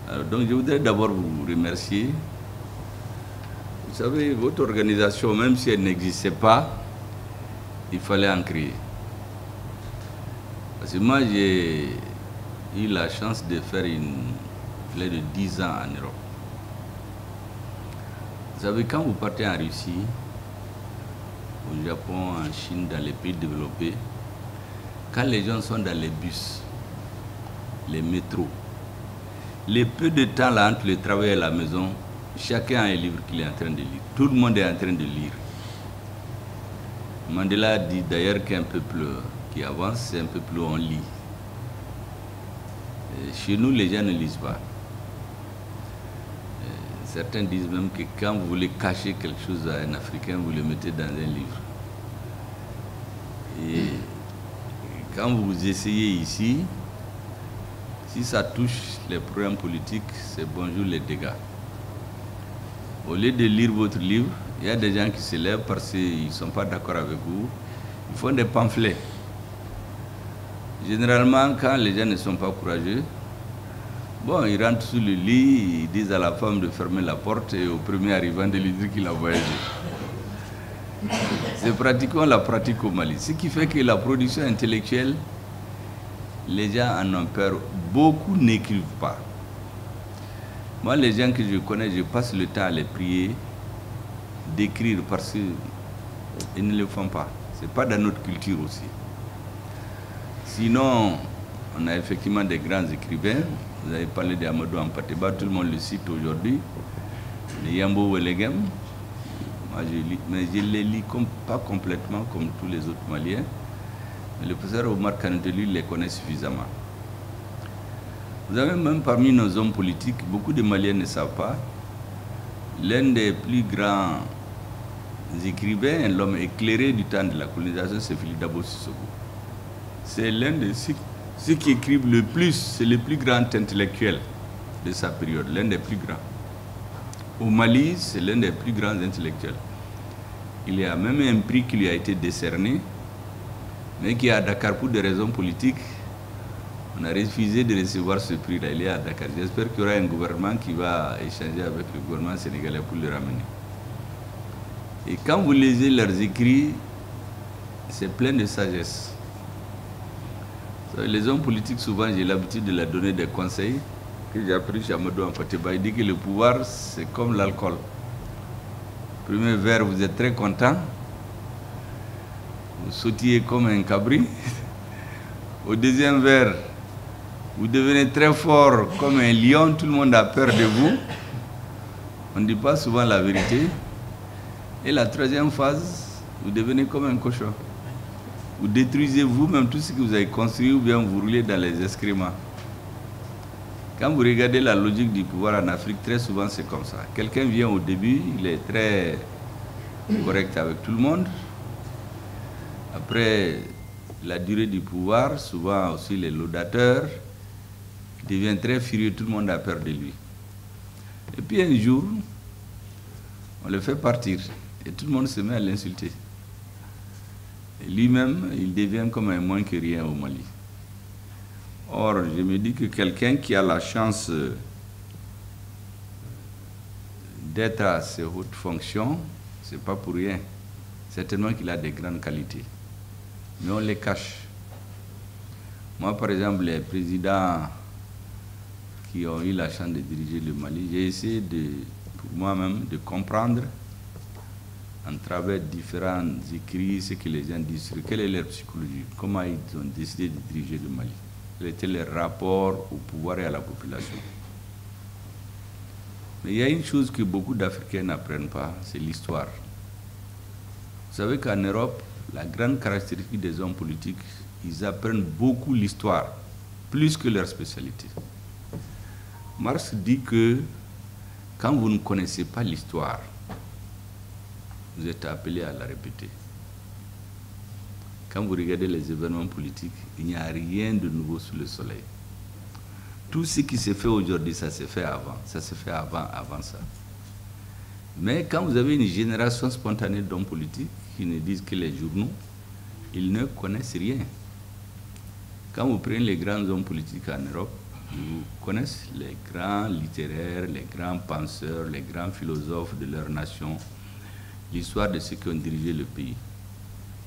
Alors, donc je voudrais d'abord vous remercier. Vous savez, votre organisation, même si elle n'existait pas, il fallait en créer. Parce que moi, j'ai eu la chance de faire plus de 10 ans en Europe. Vous savez, quand vous partez en Russie, au Japon, en Chine, dans les pays développés, quand les gens sont dans les bus, les métros, les peu de temps là entre le travail et la maison, chacun a un livre qu'il est en train de lire. Tout le monde est en train de lire. Mandela dit d'ailleurs qu'un peuple qui avance, c'est un peuple où on lit. Et chez nous, les gens ne lisent pas. Certains disent même que quand vous voulez cacher quelque chose à un Africain, vous le mettez dans un livre. Et quand vous essayez ici, si ça touche les problèmes politiques, c'est bonjour les dégâts. Au lieu de lire votre livre, il y a des gens qui se lèvent parce qu'ils ne sont pas d'accord avec vous. Ils font des pamphlets. Généralement, quand les gens ne sont pas courageux, bon, ils rentrent sous le lit, ils disent à la femme de fermer la porte et au premier arrivant de lui dire qu'il a voyagé. C'est pratiquement la pratique au Mali. Ce qui fait que la production intellectuelle, les gens en ont peur. Beaucoup n'écrivent pas. Moi, les gens que je connais, je passe le temps à les prier d'écrire parce qu'ils ne le font pas. Ce n'est pas dans notre culture aussi. Sinon, on a effectivement des grands écrivains. Vous avez parlé d'Amadou Hampâté-Bâ, tout le monde le cite aujourd'hui. Les Yambo Welegem. Moi, je lis, mais je les lis pas complètement comme tous les autres Maliens. Mais le professeur Omar Kanouté, lui, les connaît suffisamment. Vous avez même parmi nos hommes politiques, beaucoup de Maliens ne savent pas, l'un des plus grands écrivains, l'homme éclairé du temps de la colonisation, c'est Philippe Dabo Sissoko. C'est l'un de ceux qui écrivent le plus, c'est le plus grand intellectuel de sa période, l'un des plus grands. Au Mali, c'est l'un des plus grands intellectuels. Il y a même un prix qui lui a été décerné, mais qui est à Dakar pour des raisons politiques. On a refusé de recevoir ce prix-là, il est à Dakar. J'espère qu'il y aura un gouvernement qui va échanger avec le gouvernement sénégalais pour le ramener. Et quand vous lisez leurs écrits, c'est plein de sagesse. Les hommes politiques, souvent, j'ai l'habitude de leur donner des conseils que j'ai appris chez Amadou Hampâté-Bâ. Il dit que le pouvoir, c'est comme l'alcool. Premier verre, vous êtes très content. Vous sautillez comme un cabri. Au deuxième verre, vous devenez très fort comme un lion, tout le monde a peur de vous. On ne dit pas souvent la vérité. Et la troisième phase, vous devenez comme un cochon. Vous détruisez vous-même tout ce que vous avez construit ou bien vous roulez dans les excréments. Quand vous regardez la logique du pouvoir en Afrique, très souvent c'est comme ça. Quelqu'un vient au début, il est très correct avec tout le monde. Après la durée du pouvoir, souvent aussi les laudateurs, il devient très furieux, tout le monde a peur de lui. Et puis un jour, on le fait partir et tout le monde se met à l'insulter. Et lui-même, il devient comme un moins que rien au Mali. Or, je me dis que quelqu'un qui a la chance d'être à ces hautes fonctions, ce n'est pas pour rien. Certainement qu'il a des grandes qualités. Mais on les cache. Moi, par exemple, les présidents qui ont eu la chance de diriger le Mali, j'ai essayé pour moi-même de comprendre en travers différents écrits ce que les gens disent, quelle est leur psychologie, comment ils ont décidé de diriger le Mali, quel était leur rapport au pouvoir et à la population. Mais il y a une chose que beaucoup d'Africains n'apprennent pas, c'est l'histoire. Vous savez qu'en Europe, la grande caractéristique des hommes politiques, ils apprennent beaucoup l'histoire, plus que leur spécialité. Marx dit que quand vous ne connaissez pas l'histoire, vous êtes appelé à la répéter. Quand vous regardez les événements politiques, il n'y a rien de nouveau sous le soleil. Tout ce qui s'est fait aujourd'hui, ça s'est fait avant. Ça s'est fait avant ça. Mais quand vous avez une génération spontanée d'hommes politiques qui ne disent que les journaux, ils ne connaissent rien. Quand vous prenez les grands hommes politiques en Europe, Ils connaissent les grands littéraires, les grands penseurs, les grands philosophes de leur nation, l'histoire de ceux qui ont dirigé le pays.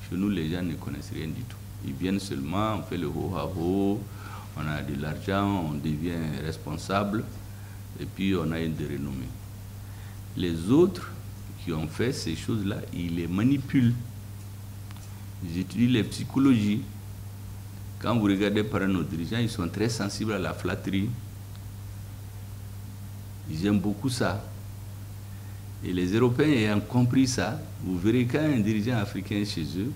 Chez nous, les gens ne connaissent rien du tout. Ils viennent seulement, on fait le ho-ha-ho, on a de l'argent, on devient responsable, et puis on a une de renommée. Les autres qui ont fait ces choses-là, ils les manipulent. Ils étudient les psychologies. Quand vous regardez par nos dirigeants, ils sont très sensibles à la flatterie. Ils aiment beaucoup ça. Et les Européens ayant compris ça, vous verrez quand un dirigeant africain est chez eux,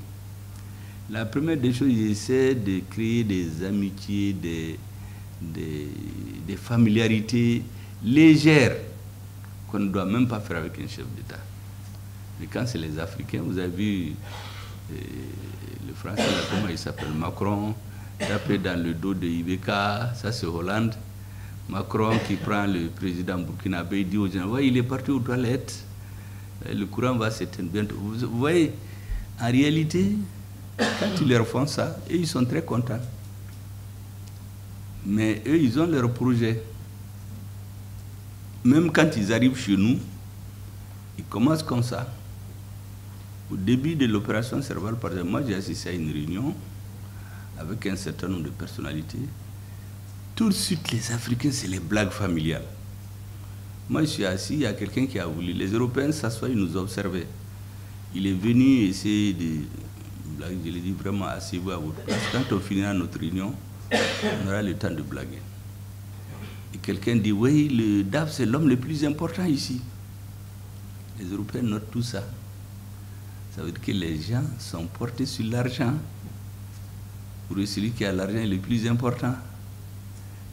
la première des choses, ils essaient de créer des amitiés, des familiarités légères qu'on ne doit même pas faire avec un chef d'État. Mais quand c'est les Africains, vous avez vu le français, là, comment il s'appelle, Macron, tapé dans le dos de Ibeka, ça c'est Hollande. Macron qui prend le président burkinabé, il dit aux gens, ouais, il est parti aux toilettes, le courant va s'éteindre bientôt. Vous voyez, en réalité, quand ils leur font ça, et ils sont très contents. Mais eux, ils ont leur projet. Même quand ils arrivent chez nous, ils commencent comme ça. Au début de l'opération Serval, par exemple, moi j'ai assisté à une réunion avec un certain nombre de personnalités. Tout de suite, les Africains, c'est les blagues familiales. Moi, je suis assis, il y a quelqu'un qui a voulu. Les Européens s'assoient, ils nous observaient. Il est venu essayer de blaguer. Je lui ai dit vraiment, asseyez-vous à votre place. Quand on finira notre réunion, on aura le temps de blaguer. Et quelqu'un dit, oui, le DAF, c'est l'homme le plus important ici. Les Européens notent tout ça. Ça veut dire que les gens sont portés sur l'argent. Pour eux, celui qui a l'argent est le plus important.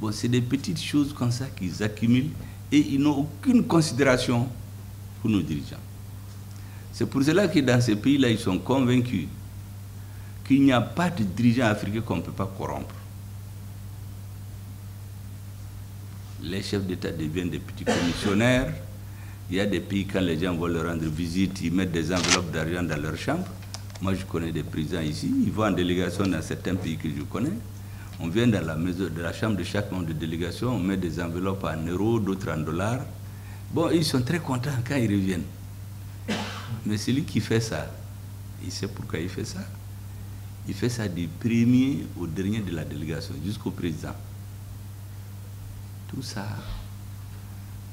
Bon, c'est des petites choses comme ça qu'ils accumulent et ils n'ont aucune considération pour nos dirigeants. C'est pour cela que dans ces pays-là, ils sont convaincus qu'il n'y a pas de dirigeants africains qu'on ne peut pas corrompre. Les chefs d'État deviennent des petits commissionnaires. Il y a des pays, quand les gens vont leur rendre visite, ils mettent des enveloppes d'argent dans leur chambre. Moi, je connais des présidents ici. Ils vont en délégation dans certains pays que je connais. On vient dans la maison, de la chambre de chaque membre de délégation, on met des enveloppes en euros, d'autres en dollars. Bon, ils sont très contents quand ils reviennent. Mais celui qui fait ça, il sait pourquoi il fait ça. Il fait ça du premier au dernier de la délégation, jusqu'au président. Tout ça,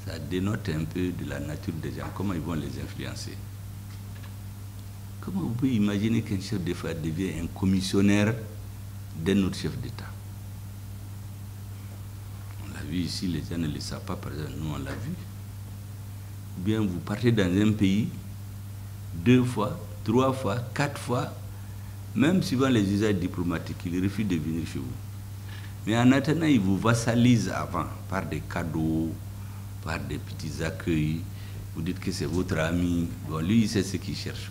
ça dénote un peu de la nature des gens, comment ils vont les influencer. Comment vous pouvez imaginer qu'un chef d'État devient un commissionnaire d'un autre chef d'État? On l'a vu ici, les gens ne le savent pas, par exemple, nous on l'a vu. Ou bien vous partez dans un pays, 2 fois, 3 fois, 4 fois, même suivant les usages diplomatiques, ils refusent de venir chez vous. Mais en attendant, ils vous vassalisent avant, par des cadeaux, par des petits accueils. Vous dites que c'est votre ami. Bon, lui, il sait ce qu'il cherche.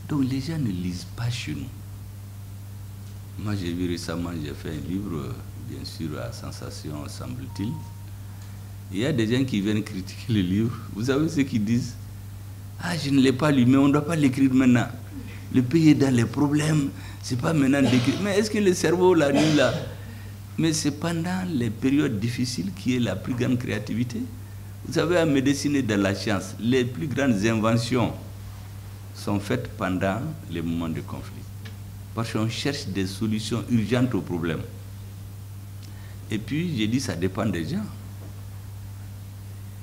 Donc les gens ne lisent pas chez nous. Moi, j'ai vu récemment, j'ai fait un livre, bien sûr, à sensation, semble-t-il. Il y a des gens qui viennent critiquer le livre. Vous savez ce qu'ils disent? Ah, je ne l'ai pas lu, mais on ne doit pas l'écrire maintenant. Le pays est dans les problèmes, c'est pas maintenant d'écrire. Mais est-ce que le cerveau, la nuit, là? Mais c'est pendant les périodes difficiles qui est la plus grande créativité. Vous savez, en médecine et dans la science, les plus grandes inventions sont faites pendant les moments de conflit. Parce qu'on cherche des solutions urgentes aux problèmes. Et puis, j'ai dit, ça dépend des gens.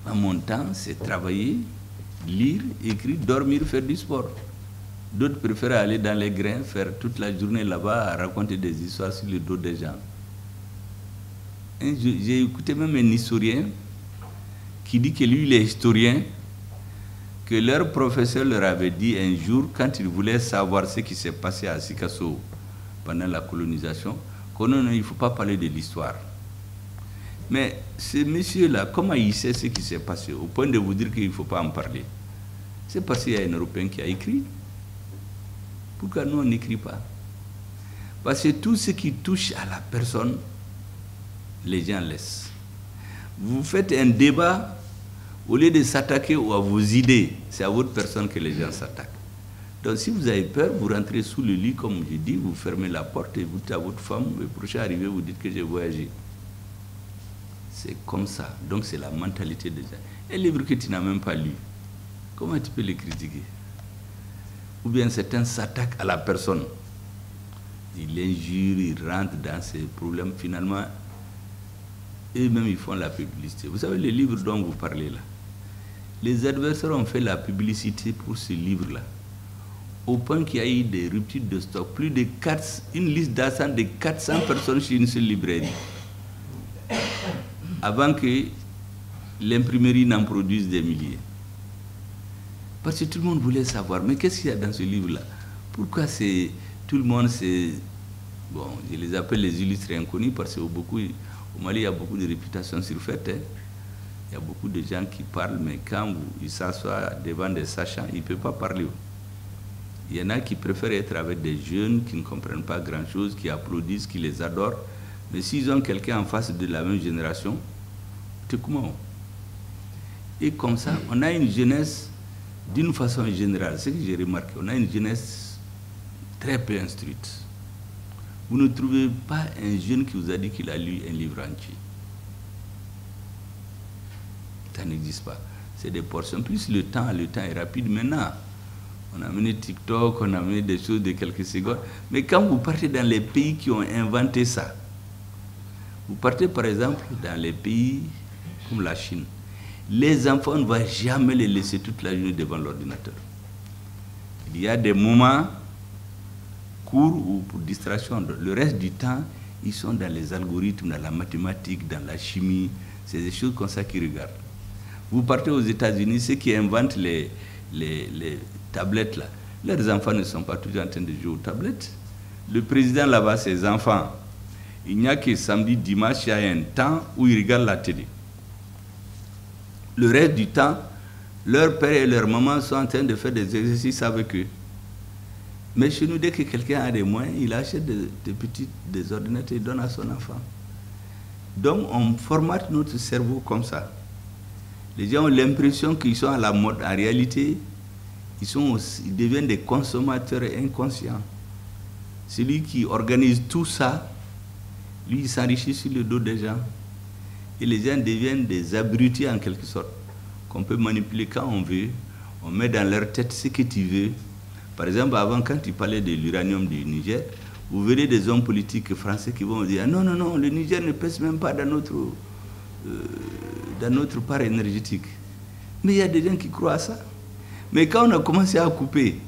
À mon temps, c'est travailler, lire, écrire, dormir, faire du sport. D'autres préfèrent aller dans les grains, faire toute la journée là-bas, à raconter des histoires sur le dos des gens. J'ai écouté même un historien qui dit que lui, il est historien, que leur professeur leur avait dit un jour, quand ils voulaient savoir ce qui s'est passé à Sikasso pendant la colonisation, qu'il ne faut pas parler de l'histoire. Mais ce monsieur-là, comment il sait ce qui s'est passé, au point de vous dire qu'il ne faut pas en parler? C'est parce qu'il y a un Européen qui a écrit. Pourquoi nous, on n'écrit pas? Parce que tout ce qui touche à la personne, les gens laissent. Vous faites un débat, au lieu de s'attaquer à vos idées, c'est à votre personne que les gens s'attaquent. Donc si vous avez peur, vous rentrez sous le lit, comme je dis, vous fermez la porte et vous dites à votre femme, le prochain arrivé, vous dites que j'ai voyagé. C'est comme ça. Donc c'est la mentalité des gens. Un livre que tu n'as même pas lu, comment tu peux le critiquer? Ou bien certains s'attaquent à la personne. Ils l'injurent, ils rentrent dans ces problèmes. Finalement, eux-mêmes, ils font la publicité. Vous savez, les livres dont vous parlez là, les adversaires ont fait la publicité pour ce livre-là, au point qu'il y a eu des ruptures de stock. Plus de 4, une liste d'attente de 400 personnes chez une seule librairie. Avant que l'imprimerie n'en produise des milliers. Parce que tout le monde voulait savoir, mais qu'est-ce qu'il y a dans ce livre-là? Pourquoi tout le monde, bon, je les appelle les illustres inconnus, parce qu'au Mali, il y a beaucoup de réputations surfaites. Hein. Il y a beaucoup de gens qui parlent, mais quand ils s'assoient devant des sachants, ils ne peuvent pas parler. Il y en a qui préfèrent être avec des jeunes qui ne comprennent pas grand-chose, qui applaudissent, qui les adorent. Mais s'ils ont quelqu'un en face de la même génération, c'est comment? Et comme ça, on a une jeunesse, d'une façon générale, ce que j'ai remarqué, on a une jeunesse très peu instruite. Vous ne trouvez pas un jeune qui vous a dit qu'il a lu un livre entier. Ça n'existe pas. C'est des portions. Plus le temps est rapide maintenant. On a amené TikTok, on a amené des choses de quelques secondes. Mais quand vous partez dans les pays qui ont inventé ça, vous partez par exemple dans les pays comme la Chine, les enfants, on ne va jamais les laisser toute la journée devant l'ordinateur. Il y a des moments courts ou pour distraction. Le reste du temps, ils sont dans les algorithmes, dans la mathématique, dans la chimie. C'est des choses comme ça qu'ils regardent. Vous partez aux États-Unis, ceux qui inventent les tablettes là, leurs enfants ne sont pas toujours en train de jouer aux tablettes. Le président là-bas, ses enfants, il n'y a que samedi, dimanche, il y a un temps où ils regardent la télé. Le reste du temps, leur père et leur maman sont en train de faire des exercices avec eux. Mais chez nous, dès que quelqu'un a des moyens, il achète des ordinateurs et donne à son enfant. Donc, on formate notre cerveau comme ça. Les gens ont l'impression qu'ils sont à la mode. En réalité, ils deviennent des consommateurs inconscients. Celui qui organise tout ça, lui, il s'enrichit sur le dos des gens. Et les gens deviennent des abrutis en quelque sorte, qu'on peut manipuler quand on veut. On met dans leur tête ce que tu veux. Par exemple, avant, quand tu parlais de l'uranium du Niger, vous verrez des hommes politiques français qui vont dire « Non, non, non, le Niger ne pèse même pas dans notre part énergétique. » Mais il y a des gens qui croient à ça. Mais quand on a commencé à couper,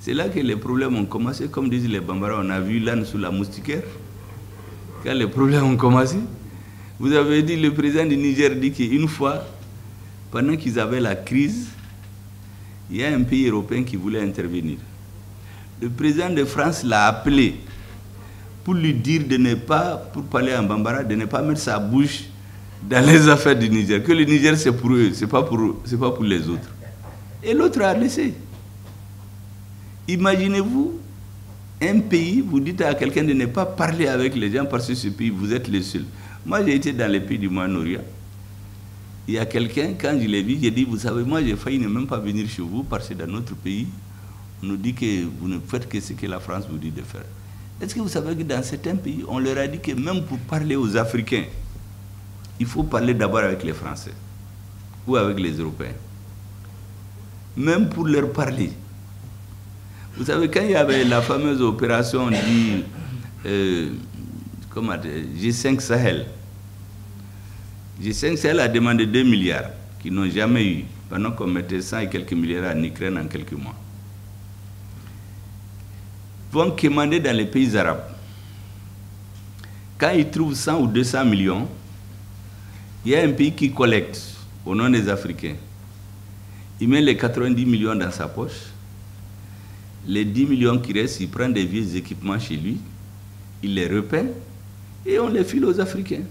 c'est là que les problèmes ont commencé. Comme disent les Bambara, on a vu l'âne sous la moustiquaire. Quand les problèmes ont commencé, vous avez dit, le président du Niger dit qu'une fois, pendant qu'ils avaient la crise, il y a un pays européen qui voulait intervenir. Le président de France l'a appelé pour lui dire de ne pas, pour parler en Bambara, de ne pas mettre sa bouche dans les affaires du Niger. Que le Niger, c'est pour eux, c'est pas pour les autres. Et l'autre a laissé. Imaginez-vous, un pays, vous dites à quelqu'un de ne pas parler avec les gens parce que ce pays, vous êtes les seuls. Moi, j'ai été dans les pays du Moyen-Orient. Il y a quelqu'un, quand je l'ai vu, j'ai dit, vous savez, moi, j'ai failli ne même pas venir chez vous parce que dans notre pays, on nous dit que vous ne faites que ce que la France vous dit de faire. Est-ce que vous savez que dans certains pays, on leur a dit que même pour parler aux Africains, il faut parler d'abord avec les Français ou avec les Européens. Même pour leur parler. Vous savez, quand il y avait la fameuse opération dit G5 Sahel, G5 Sahel a demandé 2 milliards qu'ils n'ont jamais eu, pendant qu'on mettait 100 et quelques milliards en Ukraine en quelques mois. Ils vont commander dans les pays arabes. Quand ils trouvent 100 ou 200 millions, il y a un pays qui collecte au nom des Africains. Il met les 90 millions dans sa poche. Les 10 millions qui restent, il prend des vieux équipements chez lui, il les repeint et on les file aux Africains.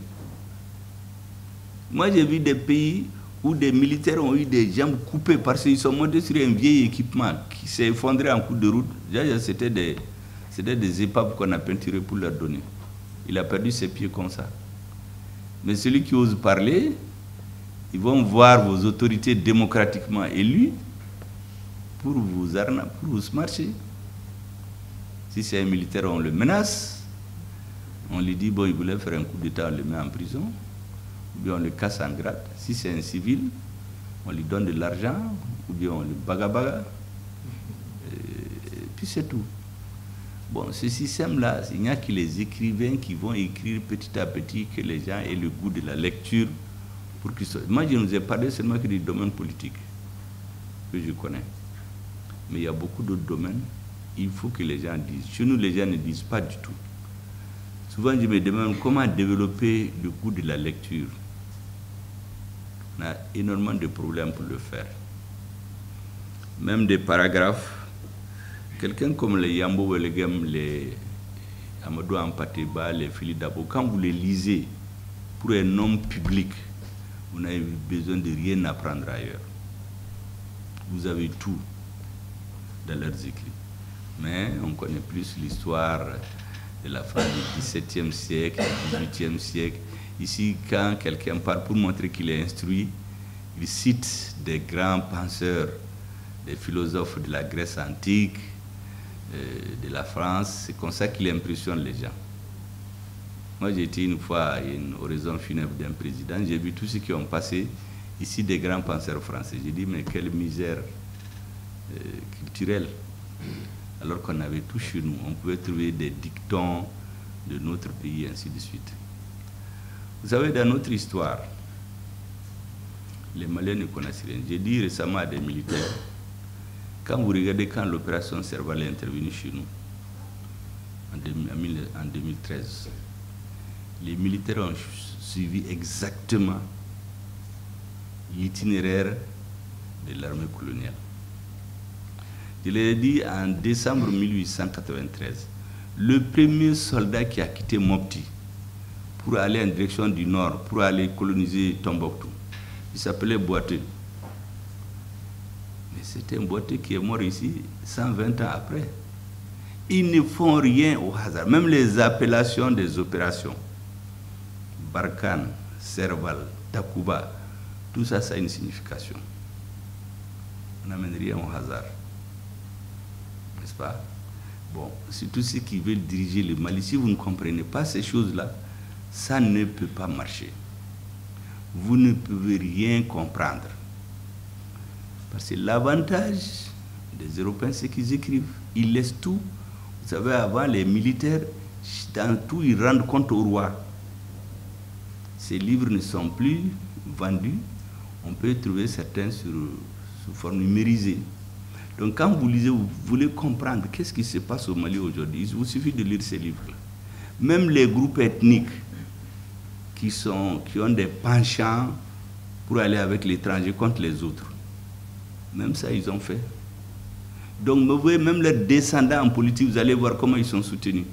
Moi, j'ai vu des pays où des militaires ont eu des jambes coupées parce qu'ils sont montés sur un vieil équipement qui s'est effondré en coup de route. C'était des épaves qu'on a peinturées pour leur donner. Il a perdu ses pieds comme ça. Mais celui qui ose parler, ils vont voir vos autorités démocratiquement élues pour vous marcher. Si c'est un militaire, on le menace. On lui dit, bon, il voulait faire un coup d'État, on le met en prison. ou bien on le casse en grade. Si c'est un civil, on lui donne de l'argent, ou bien on le baga-baga, et puis c'est tout. Bon, ce système-là, il n'y a que les écrivains qui vont écrire petit à petit, que les gens aient le goût de la lecture. Pour qu'ils soient... Moi, je ne vous ai parlé seulement que du domaine politique, que je connais. Mais il y a beaucoup d'autres domaines, il faut que les gens disent. Chez nous, les gens ne disent pas du tout. Souvent, je me demande comment développer le goût de la lecture. On a énormément de problèmes pour le faire. Même des paragraphes. Quelqu'un comme les Yambo Welegem, les Amadou Ampateba, les Philippe Dabo, quand vous les lisez pour un homme public, vous n'avez besoin de rien apprendre ailleurs. Vous avez tout dans leurs écrits. Mais on connaît plus l'histoire de la France du XVIIe siècle, du XVIIIe siècle. Ici, quand quelqu'un parle pour montrer qu'il est instruit, il cite des grands penseurs, des philosophes de la Grèce antique, de la France. C'est comme ça qu'il impressionne les gens. Moi, j'ai été une fois à une oraison funèbre d'un président, j'ai vu tous ceux qui ont passé ici, des grands penseurs français. J'ai dit, mais quelle misère culturelle. Alors qu'on avait tout chez nous. On pouvait trouver des dictons de notre pays, et ainsi de suite. Vous savez, dans notre histoire, les Maliens ne connaissent rien. J'ai dit récemment à des militaires, quand vous regardez quand l'opération Serval est intervenue chez nous, en 2013, les militaires ont suivi exactement l'itinéraire de l'armée coloniale. Je l'ai dit en décembre 1893, le premier soldat qui a quitté Mopti pour aller en direction du nord, pour aller coloniser Tombouctou, il s'appelait Boité. Mais c'était un Boité qui est mort ici 120 ans après. Ils ne font rien au hasard. Même les appellations des opérations, Barkhane, Serval, Takuba, tout ça, ça a une signification. On n'amène rien au hasard. N'est-ce pas? Bon, c'est tous ceux qui veulent diriger le Mali. Si vous ne comprenez pas ces choses-là, ça ne peut pas marcher. Vous ne pouvez rien comprendre. Parce que l'avantage des Européens, c'est qu'ils écrivent. Ils laissent tout. Vous savez, avant, les militaires, dans tout, ils rendent compte au roi. Ces livres ne sont plus vendus. On peut trouver certains sous forme numérisée. Donc quand vous lisez, vous voulez comprendre qu'est-ce qui se passe au Mali aujourd'hui, il vous suffit de lire ces livres-là. Même les groupes ethniques qui ont des penchants pour aller avec l'étranger contre les autres, même ça, ils ont fait. Donc vous voyez, même leurs descendants en politique, vous allez voir comment ils sont soutenus.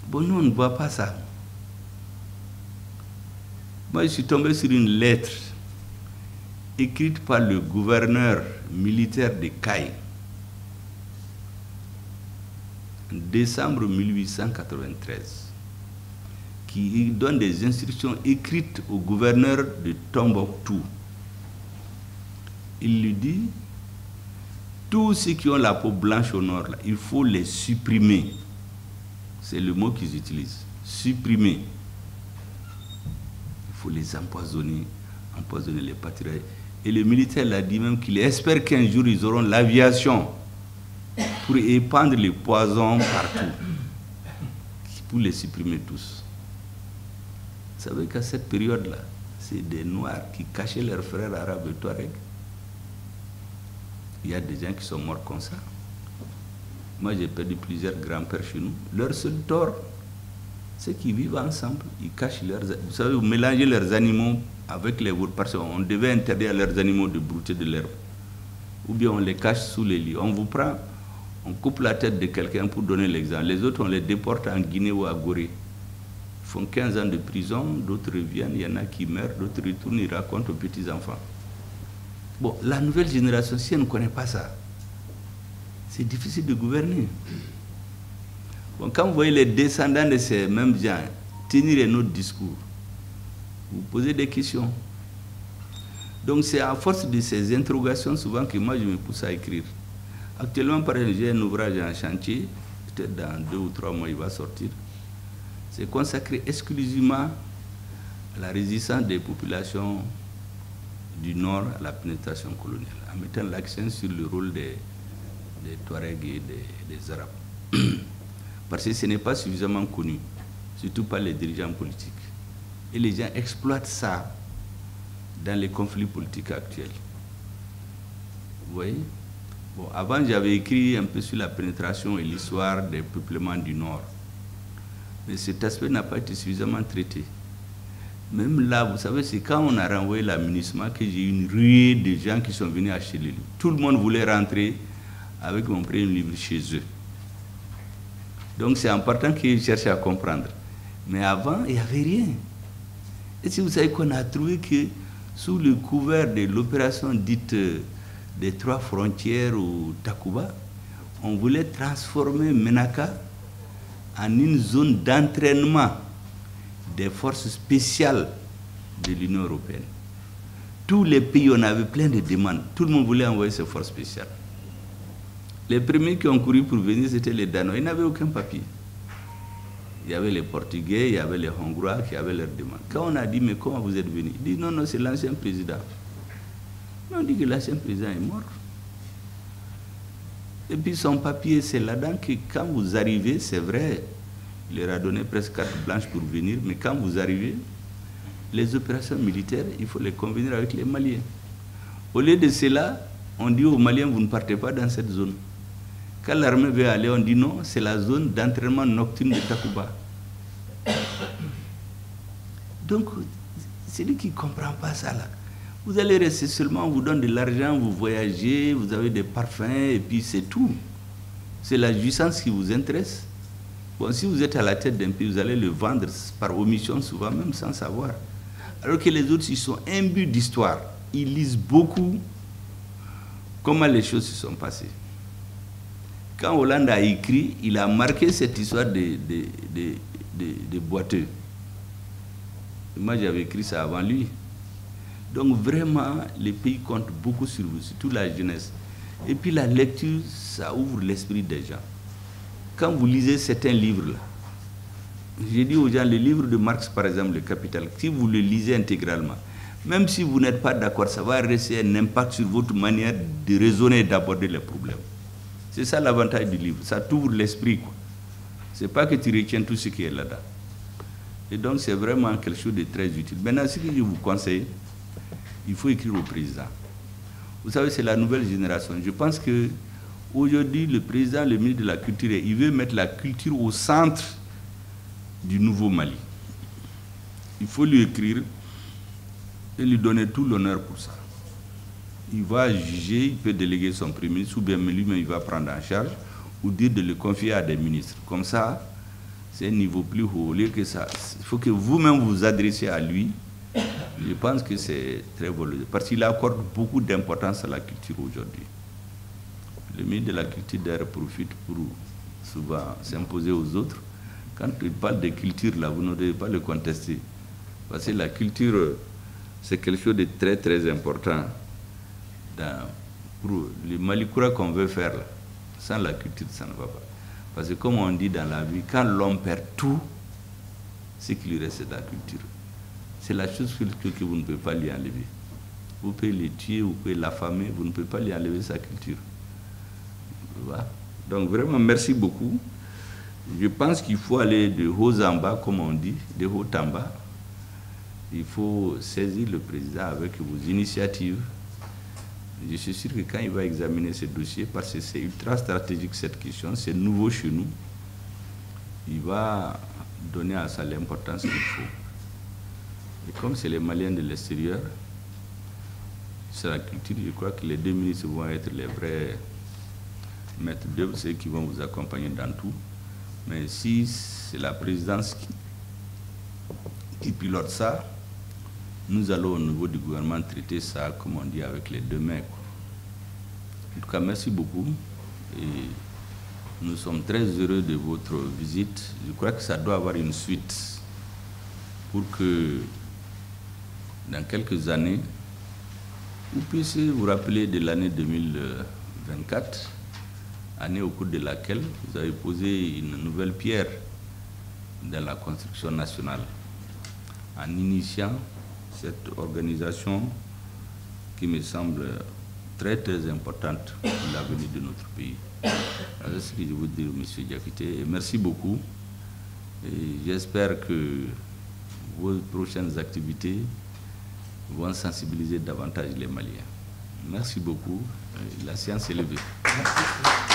Bon, nous, on ne voit pas ça. Moi, je suis tombé sur une lettre écrite par le gouverneur militaire de Caille en décembre 1893, qui donne des instructions écrites au gouverneur de Tombouctou. Il lui dit, tous ceux qui ont la peau blanche au nord, là, il faut les supprimer. C'est le mot qu'ils utilisent, supprimer. Il faut les empoisonner les pâturages. Et le militaire l'a dit même qu'il espère qu'un jour ils auront l'aviation pour épandre les poisons partout, pour les supprimer tous. Vous savez qu'à cette période-là, c'est des Noirs qui cachaient leurs frères arabes et Touaregs. Il y a des gens qui sont morts comme ça. Moi, j'ai perdu plusieurs grands-pères chez nous. Leur seul tort, c'est qu'ils vivent ensemble. Ils cachent leurs... Vous savez, vous mélangez leurs animaux avec les vôtres, parce qu'on devait interdire à leurs animaux de brouter de l'herbe. Ou bien on les cache sous les lits. On vous prend, on coupe la tête de quelqu'un pour donner l'exemple. Les autres, on les déporte en Guinée ou à Gorée. Ils font 15 ans de prison, d'autres reviennent, il y en a qui meurent, d'autres retournent, ils racontent aux petits-enfants. Bon, la nouvelle génération, si elle ne connaît pas ça, c'est difficile de gouverner. Bon, quand vous voyez les descendants de ces mêmes gens tenir un autre discours, vous posez des questions. Donc c'est à force de ces interrogations souvent que moi je me pousse à écrire. Actuellement, par exemple, j'ai un ouvrage en chantier, peut-être dans 2 ou 3 mois il va sortir. C'est consacré exclusivement la résistance des populations du Nord à la pénétration coloniale, en mettant l'accent sur le rôle des Touaregs et des Arabes. Parce que ce n'est pas suffisamment connu, surtout par les dirigeants politiques. Et les gens exploitent ça dans les conflits politiques actuels. Vous voyez? Bon, avant, j'avais écrit un peu sur la pénétration et l'histoire des peuplements du Nord. Mais cet aspect n'a pas été suffisamment traité. Même là, vous savez, c'est quand on a renvoyé la MINUSMA que j'ai eu une ruée de gens qui sont venus acheter les livres. Tout le monde voulait rentrer avec mon premier livre chez eux. Donc c'est important qu'ils cherchent à comprendre. Mais avant, il n'y avait rien. Et si vous savez qu'on a trouvé que sous le couvert de l'opération dite des 3 frontières ou Takuba, on voulait transformer Menaka en une zone d'entraînement des forces spéciales de l'Union européenne. Tous les pays, on avait plein de demandes. Tout le monde voulait envoyer ses forces spéciales. Les premiers qui ont couru pour venir, c'était les Danois. Ils n'avaient aucun papier. Il y avait les Portugais, il y avait les Hongrois qui avaient leurs demandes. Quand on a dit, mais comment vous êtes venus? Ils disent, non, non, c'est l'ancien président. Mais on dit que l'ancien président est mort. Et puis son papier, c'est là-dedans que quand vous arrivez, c'est vrai, il leur a donné presque carte blanche pour venir, mais quand vous arrivez, les opérations militaires, il faut les convenir avec les Maliens. Au lieu de cela, on dit aux Maliens, vous ne partez pas dans cette zone. Quand l'armée veut aller, on dit non, c'est la zone d'entraînement nocturne de Takuba. Donc, c'est lui qui ne comprend pas ça là. Vous allez rester seulement, on vous donne de l'argent, vous voyagez, vous avez des parfums, et puis c'est tout. C'est la jouissance qui vous intéresse. Bon, si vous êtes à la tête d'un pays, vous allez le vendre par omission, souvent même sans savoir. Alors que les autres, ils sont imbus d'histoire. Ils lisent beaucoup comment les choses se sont passées. Quand Hollande a écrit, il a marqué cette histoire des boiteux. Moi, j'avais écrit ça avant lui. Donc vraiment, les pays comptent beaucoup sur vous, surtout la jeunesse. Et puis la lecture, ça ouvre l'esprit des gens. Quand vous lisez certains livres-là, j'ai dit aux gens, le livre de Marx, par exemple, Le Capital, si vous le lisez intégralement, même si vous n'êtes pas d'accord, ça va rester un impact sur votre manière de raisonner et d'aborder les problèmes. C'est ça l'avantage du livre, ça t'ouvre l'esprit. Ce n'est pas que tu retiens tout ce qui est là-dedans. Et donc c'est vraiment quelque chose de très utile. Maintenant, ce que je vous conseille, il faut écrire au président. Vous savez, c'est la nouvelle génération. Je pense qu'aujourd'hui, le président, le ministre de la Culture, il veut mettre la culture au centre du nouveau Mali. Il faut lui écrire et lui donner tout l'honneur pour ça. Il va juger, il peut déléguer son premier ministre, ou bien lui-même il va prendre en charge, ou dire de le confier à des ministres. Comme ça, c'est un niveau plus haut. Au lieu que ça, il faut que vous-même vous adressiez à lui. Je pense que c'est très valorisé, parce qu'il accorde beaucoup d'importance à la culture aujourd'hui. Le ministre de la Culture d'ailleurs profite pour souvent s'imposer aux autres. Quand il parle de culture, là, vous ne devez pas le contester. Parce que la culture, c'est quelque chose de très, très important. Pour le Malikoura qu'on veut faire, là, sans la culture, ça ne va pas. Parce que comme on dit dans la vie, quand l'homme perd tout, ce qui lui reste, c'est la culture. C'est la chose que vous ne pouvez pas lui enlever. Vous pouvez le tuer, vous pouvez l'affamer, vous ne pouvez pas lui enlever sa culture. Voilà. Donc vraiment, merci beaucoup. Je pense qu'il faut aller de haut en bas, comme on dit, de haut en bas. Il faut saisir le président avec vos initiatives. Je suis sûr que quand il va examiner ce dossier, parce que c'est ultra stratégique cette question, c'est nouveau chez nous, il va donner à ça l'importance qu'il faut. Et comme c'est les Maliens de l'extérieur, c'est la culture, je crois que les deux ministres vont être les vrais maîtres d'œuvre, ceux qui vont vous accompagner dans tout. Mais si c'est la présidence qui pilote ça, nous allons au niveau du gouvernement traiter ça, comme on dit, avec les deux mains. En tout cas, merci beaucoup. Et nous sommes très heureux de votre visite. Je crois que ça doit avoir une suite pour que, dans quelques années, vous puissiez vous rappeler de l'année 2024, année au cours de laquelle vous avez posé une nouvelle pierre dans la construction nationale. en initiant cette organisation qui me semble très très importante pour l'avenir de notre pays. C'est ce que je veux dire, M. Diakité. Merci beaucoup. Et j'espère que vos prochaines activités vont sensibiliser davantage les Maliens. Merci beaucoup. La séance est levée. Merci.